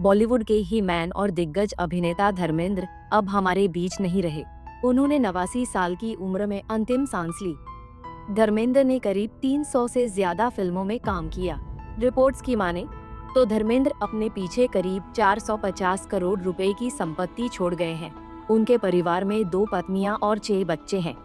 बॉलीवुड के ही मैन और दिग्गज अभिनेता धर्मेंद्र अब हमारे बीच नहीं रहे। उन्होंने 89 साल की उम्र में अंतिम सांस ली। धर्मेंद्र ने करीब 300 से ज्यादा फिल्मों में काम किया। रिपोर्ट्स की माने तो धर्मेंद्र अपने पीछे करीब 450 करोड़ रुपए की संपत्ति छोड़ गए हैं। उनके परिवार में 2 पत्नियां और 6 बच्चे हैं।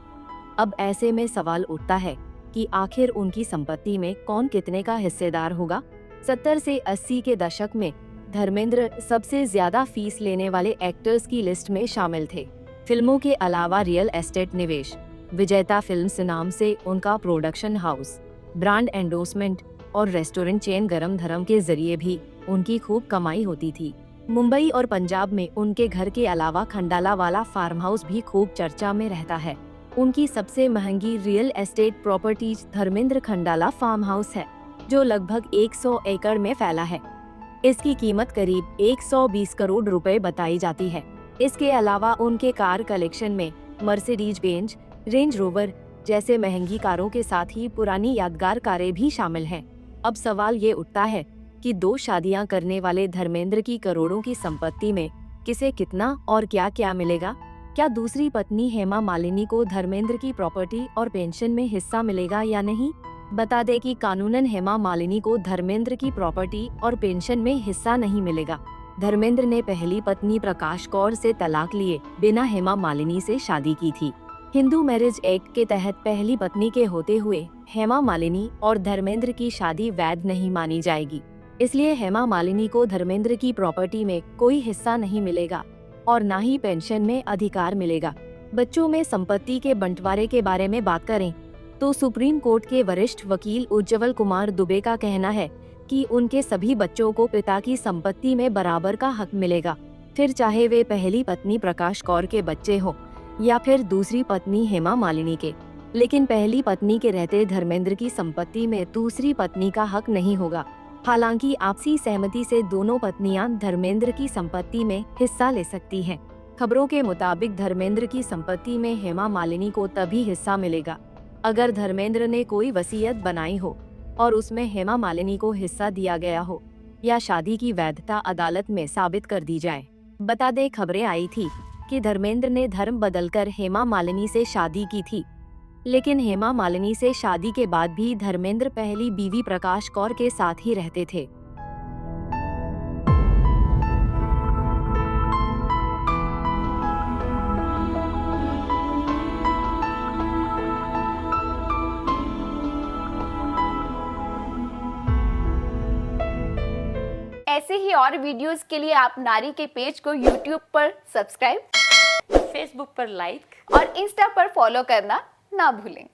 अब ऐसे में सवाल उठता है कि आखिर उनकी संपत्ति में कौन कितने का हिस्सेदार होगा। 70 से 80 के दशक में धर्मेंद्र सबसे ज्यादा फीस लेने वाले एक्टर्स की लिस्ट में शामिल थे। फिल्मों के अलावा रियल एस्टेट निवेश, विजेता फिल्म्स नाम से उनका प्रोडक्शन हाउस, ब्रांड एंडोर्समेंट और रेस्टोरेंट चेन गरम धरम के जरिए भी उनकी खूब कमाई होती थी। मुंबई और पंजाब में उनके घर के अलावा खंडाला वाला फार्म हाउस भी खूब चर्चा में रहता है। उनकी सबसे महंगी real estate properties Dharmendra Khandala farm house है, जो लगभग 100 एकड़ में फैला है। इसकी कीमत करीब 120 करोड़ रुपए बताई जाती है। इसके अलावा उनके कार कलेक्शन में मर्सिडीज बेंज, रेंज रोवर जैसे महंगी कारों के साथ ही पुरानी यादगार कारें भी शामिल हैं। अब सवाल ये उठता है कि 2 शादियां करने वाले धर्मेंद्र की करोड़ों की संपत्ति में किसे कितना और क्या क्या मिलेगा? क्या दूसरी पत्नी हेमा मालिनी को धर्मेंद्र की प्रॉपर्टी और पेंशन में हिस्सा मिलेगा या नहीं? बता दें कि कानूनन हेमा मालिनी को धर्मेंद्र की प्रॉपर्टी और पेंशन में हिस्सा नहीं मिलेगा। धर्मेंद्र ने पहली पत्नी प्रकाश कौर से तलाक लिए बिना हेमा मालिनी से शादी की थी। हिंदू मैरिज एक्ट के तहत पहली पत्नी के होते हुए हेमा मालिनी और धर्मेंद्र की शादी वैध नहीं मानी जाएगी। इसलिए हेमा मालिनी को धर्मेंद्र की प्रॉपर्टी में कोई हिस्सा नहीं मिलेगा और न ही पेंशन में अधिकार मिलेगा। बच्चों में संपत्ति के बंटवारे के बारे में बात करें तो सुप्रीम कोर्ट के वरिष्ठ वकील उज्ज्वल कुमार दुबे का कहना है कि उनके सभी बच्चों को पिता की संपत्ति में बराबर का हक मिलेगा, फिर चाहे वे पहली पत्नी प्रकाश कौर के बच्चे हो या फिर दूसरी पत्नी हेमा मालिनी के। लेकिन पहली पत्नी के रहते धर्मेंद्र की संपत्ति में दूसरी पत्नी का हक नहीं होगा। हालांकि आपसी सहमति से दोनों पत्नियां धर्मेंद्र की संपत्ति में हिस्सा ले सकती हैं। खबरों के मुताबिक धर्मेंद्र की संपत्ति में हेमा मालिनी को तभी हिस्सा मिलेगा अगर धर्मेंद्र ने कोई वसीयत बनाई हो और उसमें हेमा मालिनी को हिस्सा दिया गया हो या शादी की वैधता अदालत में साबित कर दी जाए। बता दें, खबरें आई थी कि धर्मेंद्र ने धर्म बदलकर हेमा मालिनी से शादी की थी, लेकिन हेमा मालिनी से शादी के बाद भी धर्मेंद्र पहली बीवी प्रकाश कौर के साथ ही रहते थे। ऐसे ही और वीडियोस के लिए आप नारी के पेज को YouTube पर सब्सक्राइब, फेसबुक पर लाइक और इंस्टा पर फॉलो करना ना भूलें।